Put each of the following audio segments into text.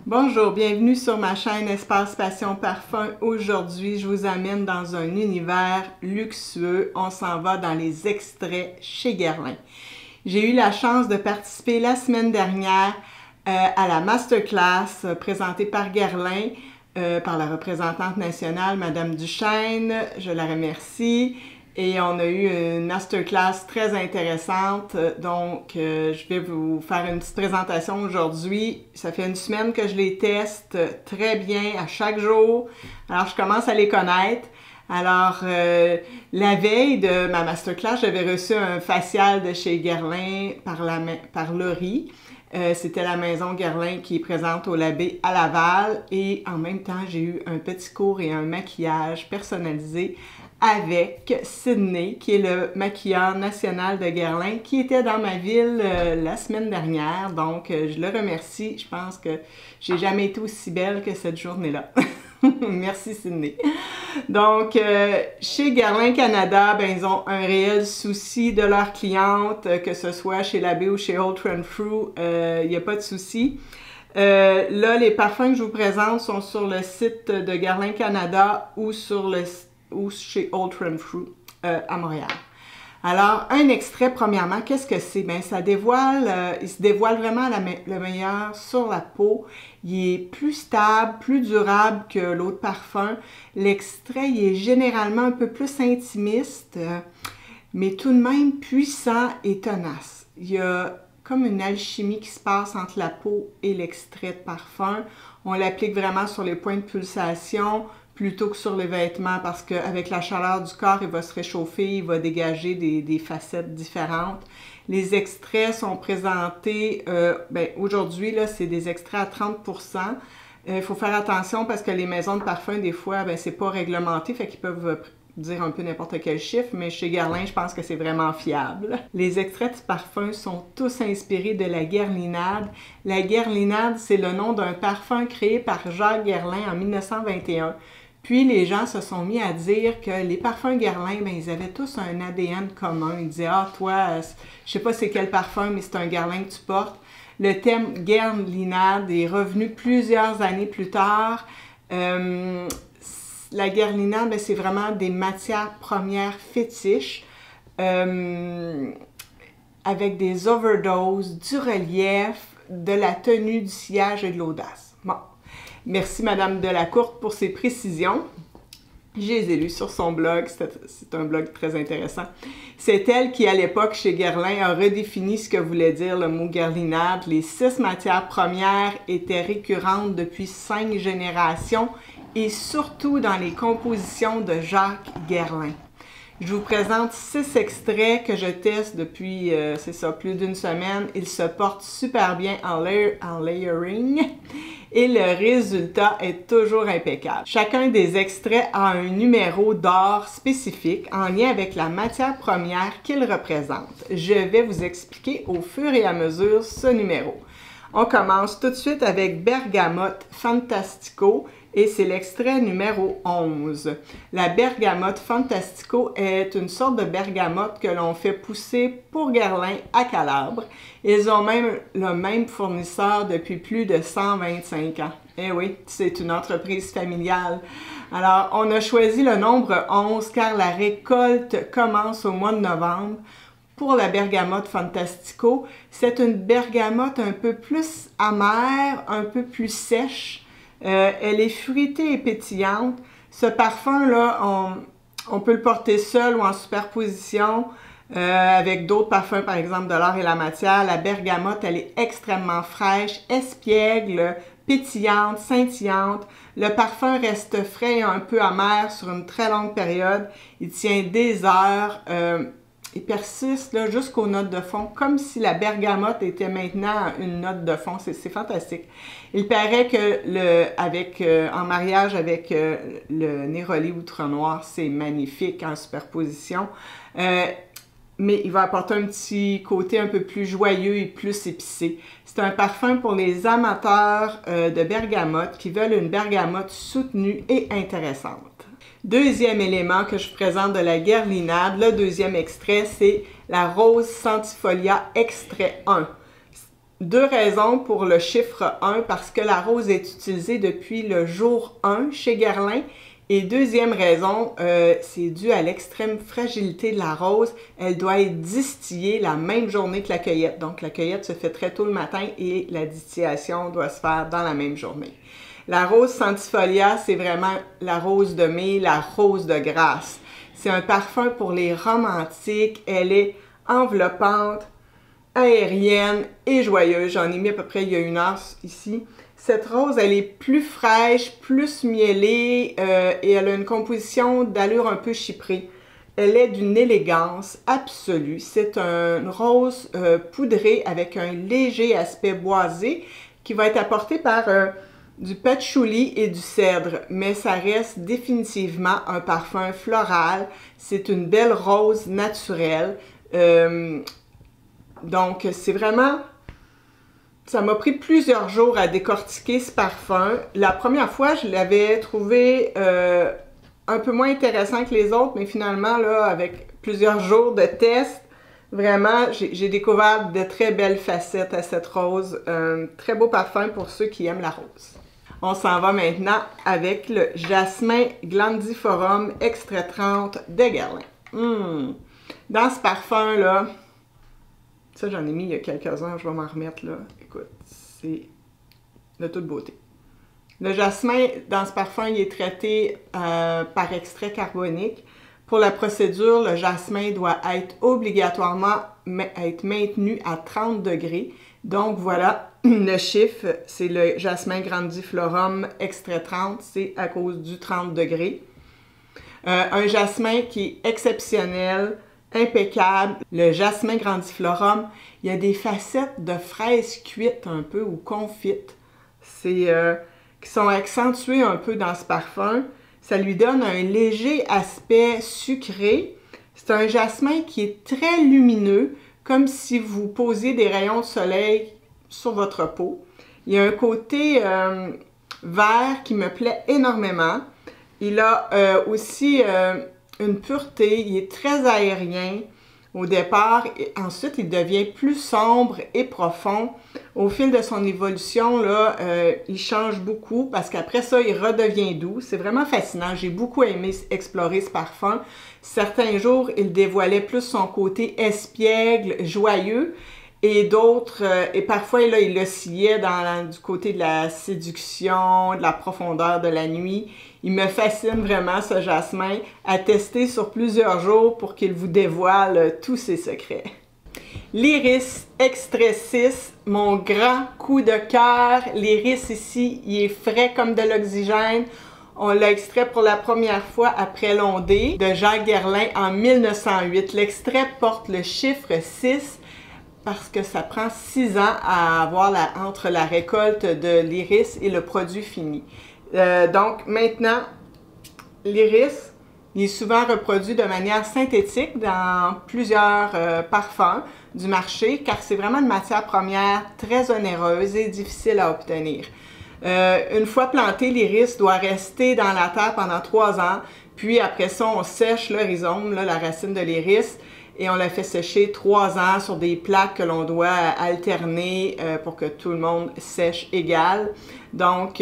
Bonjour, bienvenue sur ma chaîne Espace Passion Parfum. Aujourd'hui, je vous amène dans un univers luxueux. On s'en va dans les extraits chez Guerlain. J'ai eu la chance de participer la semaine dernière à la masterclass présentée par Guerlain, par la représentante nationale, Madame Duchesne. Je la remercie. Et on a eu une masterclass très intéressante, donc je vais vous faire une petite présentation aujourd'hui. Ça fait une semaine que je les teste très bien à chaque jour, alors je commence à les connaître. Alors, la veille de ma masterclass, j'avais reçu un facial de chez Guerlain par Laurie. C'était la maison Guerlain qui est présente au Labé à Laval et en même temps, j'ai eu un petit cours et un maquillage personnalisé avec Sydney, qui est le maquilleur national de Guerlain, qui était dans ma ville la semaine dernière. Donc, je le remercie. Je pense que j'ai jamais été aussi belle que cette journée-là. Merci Sydney. Donc, chez Guerlain Canada, ben, ils ont un réel souci de leurs clientes, que ce soit chez Labé ou chez Old Renfrew, il n'y a pas de souci. Là, les parfums que je vous présente sont sur le site de Guerlain Canada ou chez Old Renfrew à Montréal. Alors, un extrait, premièrement, qu'est-ce que c'est? Bien, ça dévoile, il se dévoile vraiment le meilleur sur la peau. Il est plus stable, plus durable que l'autre parfum. L'extrait, il est généralement un peu plus intimiste, mais tout de même puissant et tenace. Il y a comme une alchimie qui se passe entre la peau et l'extrait de parfum. On l'applique vraiment sur les points de pulsation, plutôt que sur les vêtements parce qu'avec la chaleur du corps, il va se réchauffer, il va dégager des facettes différentes. Les extraits sont présentés, aujourd'hui, là, c'est des extraits à 30%. Il faut faire attention parce que les maisons de parfum, des fois, c'est pas réglementé, fait qu'ils peuvent dire un peu n'importe quel chiffre, mais chez Guerlain, je pense que c'est vraiment fiable. Les extraits de parfum sont tous inspirés de la guerlinade. La guerlinade, c'est le nom d'un parfum créé par Jacques Guerlain en 1921. Puis les gens se sont mis à dire que les parfums Guerlain, ils avaient tous un ADN commun. Ils disaient « Ah, toi, je sais pas c'est quel parfum, mais c'est un Guerlain que tu portes. » Le thème guerlinade est revenu plusieurs années plus tard. La guerlinade, c'est vraiment des matières premières fétiches avec des overdoses, du relief, de la tenue, du sillage et de l'audace. Bon. Merci Madame Delacourte pour ses précisions. Je les ai lues sur son blog, c'est un blog très intéressant. C'est elle qui, à l'époque, chez Guerlain, a redéfini ce que voulait dire le mot guerlinade. Les 6 matières premières étaient récurrentes depuis 5 générations et surtout dans les compositions de Jacques Guerlain. Je vous présente 6 extraits que je teste depuis, c'est ça, plus d'une semaine. Ils se portent super bien en layering et le résultat est toujours impeccable. Chacun des extraits a un numéro d'or spécifique en lien avec la matière première qu'il représente. Je vais vous expliquer au fur et à mesure ce numéro. On commence tout de suite avec Bergamote Fantastico et c'est l'extrait numéro 11. La Bergamote Fantastico est une sorte de bergamote que l'on fait pousser pour Guerlain à Calabre. Ils ont même le même fournisseur depuis plus de 125 ans. Eh oui, c'est une entreprise familiale. Alors, on a choisi le nombre 11 car la récolte commence au mois de novembre. Pour la Bergamote Fantastico, c'est une bergamote un peu plus amère, un peu plus sèche. Elle est fruitée et pétillante. Ce parfum-là, on peut le porter seul ou en superposition avec d'autres parfums, par exemple de l'or et la matière. La bergamote, elle est extrêmement fraîche, espiègle, pétillante, scintillante. Le parfum reste frais et un peu amer sur une très longue période. Il tient des heures. Il persiste jusqu'aux notes de fond, comme si la bergamote était maintenant une note de fond. C'est fantastique. Il paraît que en mariage avec le Néroli Outre Noir, c'est magnifique en superposition. Mais il va apporter un petit côté un peu plus joyeux et plus épicé. C'est un parfum pour les amateurs de bergamote qui veulent une bergamote soutenue et intéressante. Deuxième élément que je présente de la guerlinade, le deuxième extrait, c'est la Rose Centifolia Extrait 1. Deux raisons pour le chiffre 1, parce que la rose est utilisée depuis le jour 1 chez Guerlain. Et deuxième raison, c'est dû à l'extrême fragilité de la rose. Elle doit être distillée la même journée que la cueillette. Donc la cueillette se fait très tôt le matin et la distillation doit se faire dans la même journée. La rose centifolia, c'est vraiment la rose de mai, la rose de grâce. C'est un parfum pour les romantiques. Elle est enveloppante, aérienne et joyeuse. J'en ai mis à peu près il y a 1 heure ici. Cette rose, elle est plus fraîche, plus mielée et elle a une composition d'allure un peu chyprée. Elle est d'une élégance absolue. C'est une rose poudrée avec un léger aspect boisé qui va être apporté par du patchouli et du cèdre, mais ça reste définitivement un parfum floral. C'est une belle rose naturelle. Donc, c'est vraiment... Ça m'a pris plusieurs jours à décortiquer ce parfum. La première fois, je l'avais trouvé un peu moins intéressant que les autres, mais finalement, là, avec plusieurs jours de test, vraiment, j'ai découvert de très belles facettes à cette rose. Un très beau parfum pour ceux qui aiment la rose. On s'en va maintenant avec le Jasmin Glandiforum Extrait 30 de Guerlain. Dans ce parfum-là, ça, j'en ai mis il y a quelques-uns, je vais m'en remettre, là. Écoute, c'est de toute beauté. Le jasmin, dans ce parfum, il est traité par extrait carbonique. Pour la procédure, le jasmin doit être obligatoirement maintenu à 30 degrés. Donc, voilà, le chiffre, c'est le Jasmin Grandiflorum Extrait 30, c'est à cause du 30 degrés. Un jasmin qui est exceptionnel, impeccable. Le Jasmin Grandiflorum, il y a des facettes de fraises cuites un peu ou confites. Qui sont accentuées un peu dans ce parfum. Ça lui donne un léger aspect sucré. C'est un jasmin qui est très lumineux, comme si vous posiez des rayons de soleil sur votre peau. Il y a un côté vert qui me plaît énormément. Il a aussi une pureté, il est très aérien au départ, et ensuite il devient plus sombre et profond. Au fil de son évolution, là, il change beaucoup parce qu'après ça, il redevient doux. C'est vraiment fascinant. J'ai beaucoup aimé explorer ce parfum. Certains jours, il dévoilait plus son côté espiègle, joyeux, et d'autres, et parfois là, il oscillait du côté de la séduction, de la profondeur de la nuit. Il me fascine vraiment ce jasmin, à tester sur plusieurs jours pour qu'il vous dévoile tous ses secrets. L'Iris Extrait 6, mon grand coup de cœur. L'Iris ici, il est frais comme de l'oxygène. On l'a extrait pour la première fois après l'ondée de Jacques Guerlain en 1908. L'extrait porte le chiffre 6 parce que ça prend 6 ans à avoir entre la récolte de l'iris et le produit fini. Donc maintenant, l'iris, il est souvent reproduit de manière synthétique dans plusieurs parfums du marché car c'est vraiment une matière première très onéreuse et difficile à obtenir. Une fois planté, l'iris doit rester dans la terre pendant 3 ans, puis après ça, on sèche le rhizome, la racine de l'iris, et on la fait sécher 3 ans sur des plaques que l'on doit alterner pour que tout le monde sèche égal. Donc,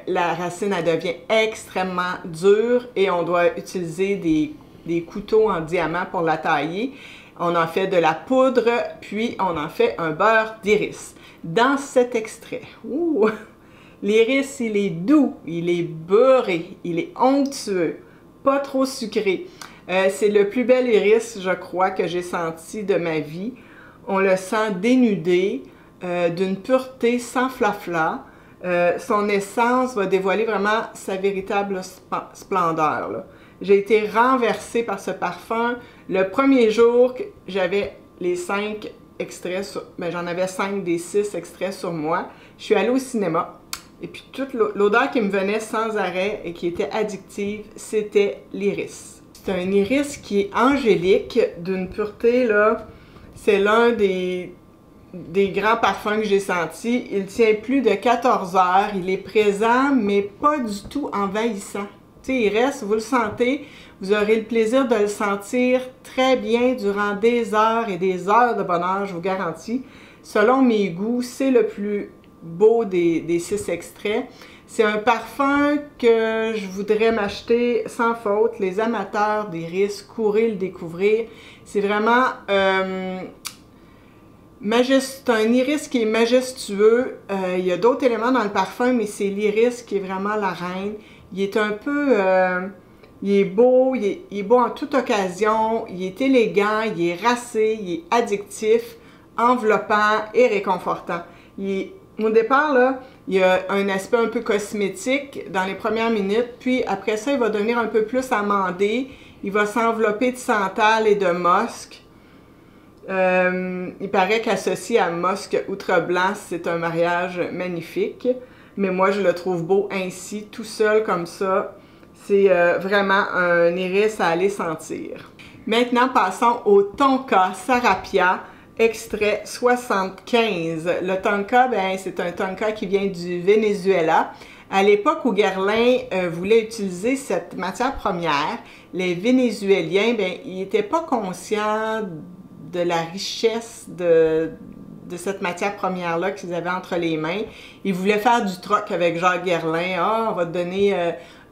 la racine, elle devient extrêmement dure et on doit utiliser des couteaux en diamant pour la tailler. On en fait de la poudre, puis on en fait un beurre d'iris. Dans cet extrait, l'iris, il est doux, il est beurré, il est onctueux, pas trop sucré. C'est le plus bel iris, je crois, que j'ai senti de ma vie. On le sent dénudé, d'une pureté sans flafla. Son essence va dévoiler vraiment sa véritable splendeur. J'ai été renversée par ce parfum. Le premier jour que j'avais les 5 extraits, j'en avais 5 des 6 extraits sur moi. Je suis allée au cinéma. Et puis toute l'odeur qui me venait sans arrêt et qui était addictive, c'était l'iris. C'est un iris qui est angélique, d'une pureté, là. C'est l'un des grands parfums que j'ai senti. Il tient plus de 14 heures. Il est présent, mais pas du tout envahissant. Tu sais, il reste, vous le sentez, vous aurez le plaisir de le sentir très bien durant des heures et des heures de bonheur, je vous garantis. selon mes goûts, c'est le plus beau des 6 extraits. C'est un parfum que je voudrais m'acheter sans faute. Les amateurs d'iris, courez le découvrir. C'est vraiment c'est un iris qui est majestueux. Il y a d'autres éléments dans le parfum, mais c'est l'iris qui est vraiment la reine. Il est un peu... il est beau, il est beau en toute occasion, il est élégant, il est racé, il est addictif, enveloppant et réconfortant. Au départ, là, il y a un aspect un peu cosmétique dans les premières minutes, puis après ça, il va devenir un peu plus amandé. Il va s'envelopper de santal et de musc. Il paraît qu'associé à musc outre-blanc, c'est un mariage magnifique. Mais moi, je le trouve beau ainsi, tout seul comme ça. C'est vraiment un iris à aller sentir. Maintenant, passons au Tonka Sarapia, extrait 75. Le Tonka, c'est un Tonka qui vient du Venezuela. À l'époque où Guerlain voulait utiliser cette matière première, les Vénézuéliens, ils n'étaient pas conscients de la richesse de cette matière première-là qu'ils avaient entre les mains. Ils voulaient faire du troc avec Jacques Guerlain. Ah, on va te donner,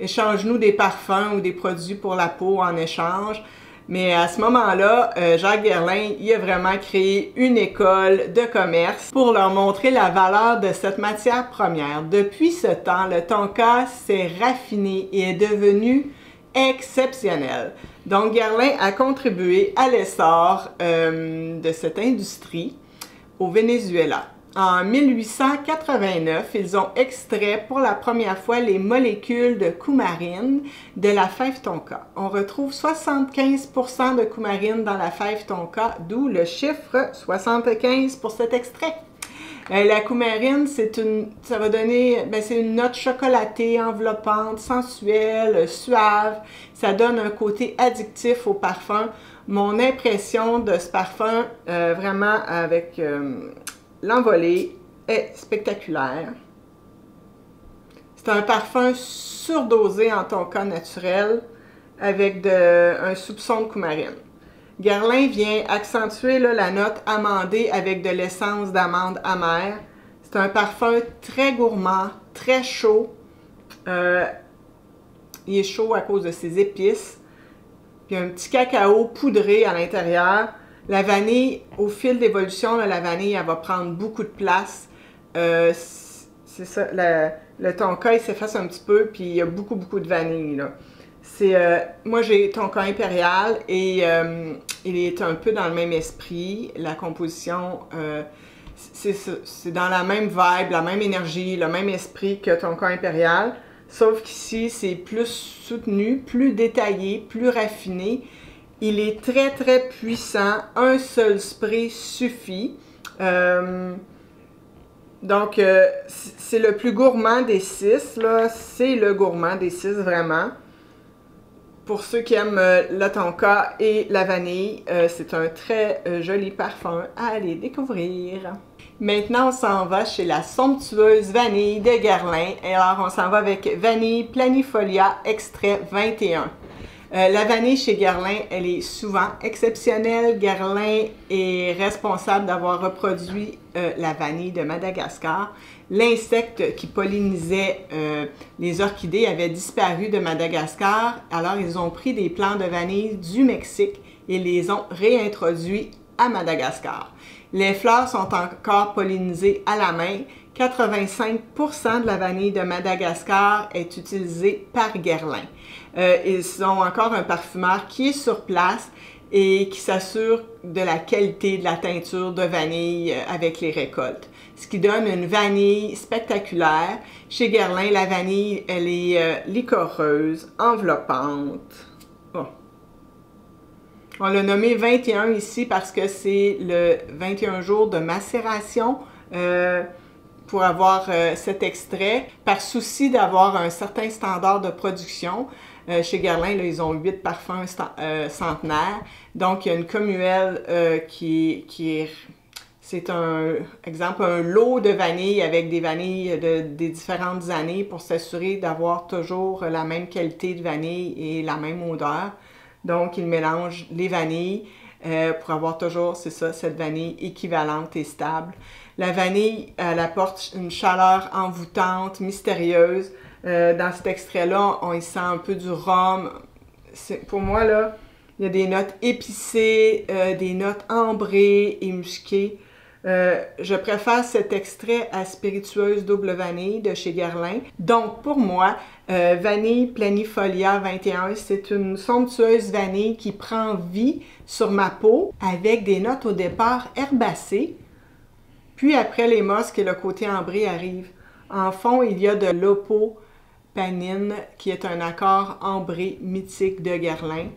échange-nous des parfums ou des produits pour la peau en échange. Mais à ce moment-là, Jacques Guerlain, il a vraiment créé une école de commerce pour leur montrer la valeur de cette matière première. Depuis ce temps, le Tonka s'est raffiné et est devenu exceptionnel. Donc, Guerlain a contribué à l'essor de cette industrie au Venezuela. En 1889, ils ont extrait pour la première fois les molécules de coumarine de la fève tonka. On retrouve 75% de coumarine dans la fève tonka, d'où le chiffre 75 pour cet extrait. La coumarine, c'est une note chocolatée, enveloppante, sensuelle, suave. Ça donne un côté addictif au parfum. Mon impression de ce parfum, vraiment avec l'envolée, est spectaculaire. C'est un parfum surdosé en tonka naturel avec un soupçon de coumarine. Guerlain vient accentuer là, la note amandée avec de l'essence d'amande amère. C'est un parfum très gourmand, très chaud. Il est chaud à cause de ses épices. Puis un petit cacao poudré à l'intérieur. La vanille, au fil d'évolution, la vanille, elle va prendre beaucoup de place. C'est ça, le tonka, il s'efface un petit peu, puis il y a beaucoup de vanille, là. Moi, j'ai Tonka Impérial et il est un peu dans le même esprit. La composition, c'est dans la même vibe, la même énergie, le même esprit que Tonka Impérial. Sauf qu'ici, c'est plus soutenu, plus détaillé, plus raffiné. Il est très puissant. Un seul spray suffit. Donc, c'est le plus gourmand des 6. C'est le gourmand des 6, vraiment. Pour ceux qui aiment le tonka et la vanille, c'est un très joli parfum à aller découvrir. Maintenant, on s'en va chez la somptueuse vanille de Guerlain. Et alors, on s'en va avec Vanille Planifolia extrait 21. La vanille chez Guerlain, elle est souvent exceptionnelle. Guerlain est responsable d'avoir reproduit la vanille de Madagascar. L'insecte qui pollinisait les orchidées avait disparu de Madagascar, alors ils ont pris des plants de vanille du Mexique et les ont réintroduits à Madagascar. Les fleurs sont encore pollinisées à la main. 85% de la vanille de Madagascar est utilisée par Guerlain. Ils ont encore un parfumeur qui est sur place et qui s'assure de la qualité de la teinture de vanille avec les récoltes. Ce qui donne une vanille spectaculaire. Chez Guerlain, la vanille, elle est liquoreuse, enveloppante. Oh. On l'a nommé 21 ici parce que c'est le 21 jours de macération pour avoir cet extrait. Par souci d'avoir un certain standard de production, chez Guerlain, là, ils ont 8 parfums centenaires. Donc, il y a une commuelle qui est... C'est un lot de vanille avec des vanilles des différentes années pour s'assurer d'avoir toujours la même qualité de vanille et la même odeur. Donc, ils mélangent les vanilles. pour avoir toujours, c'est ça, cette vanille équivalente et stable. La vanille, elle apporte une chaleur envoûtante, mystérieuse. Dans cet extrait-là, on y sent un peu du rhum. Pour moi, là, il y a des notes épicées, des notes ambrées et musquées. Je préfère cet extrait à spiritueuse double vanille de chez Guerlain. Donc, pour moi, Vanille Planifolia 21, c'est une somptueuse vanille qui prend vie sur ma peau avec des notes au départ herbacées. Puis après, les mosques et le côté ambré arrivent. En fond, il y a de l'opopanine, qui est un accord ambré mythique de Guerlain.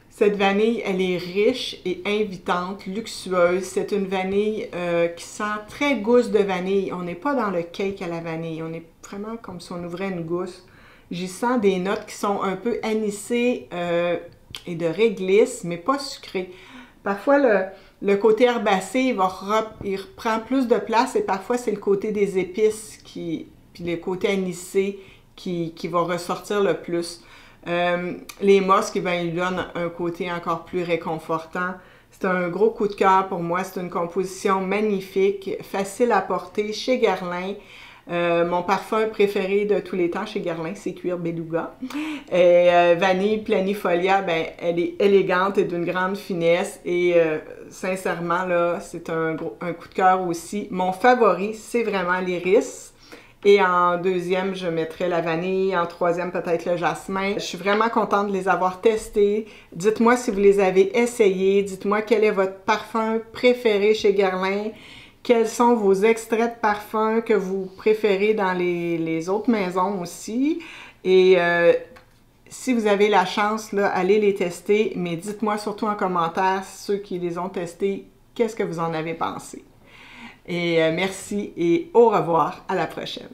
Cette vanille, elle est riche et invitante, luxueuse. C'est une vanille qui sent très gousse de vanille. On n'est pas dans le cake à la vanille. On est vraiment comme si on ouvrait une gousse. J'y sens des notes qui sont un peu anisées et de réglisse, mais pas sucrées. Parfois, le côté herbacé, il reprend plus de place et parfois, c'est le côté des épices, puis le côté anisé qui va ressortir le plus. Les mosques, ben, ils donnent un côté encore plus réconfortant. C'est un gros coup de cœur pour moi. C'est une composition magnifique, facile à porter chez Guerlain. Mon parfum préféré de tous les temps chez Guerlain, c'est Cuir Beluga. Et Vanille Planifolia, ben, elle est élégante et d'une grande finesse. Et sincèrement, là, c'est un coup de cœur aussi. Mon favori, c'est vraiment l'iris. Et en deuxième, je mettrais la vanille. En troisième, peut-être le jasmin. Je suis vraiment contente de les avoir testés. Dites-moi si vous les avez essayés. Dites-moi quel est votre parfum préféré chez Guerlain. Quels sont vos extraits de parfum que vous préférez dans les autres maisons aussi. Et si vous avez la chance, là, allez les tester. Mais dites-moi surtout en commentaire, ceux qui les ont testés, qu'est-ce que vous en avez pensé. Et merci et au revoir, à la prochaine.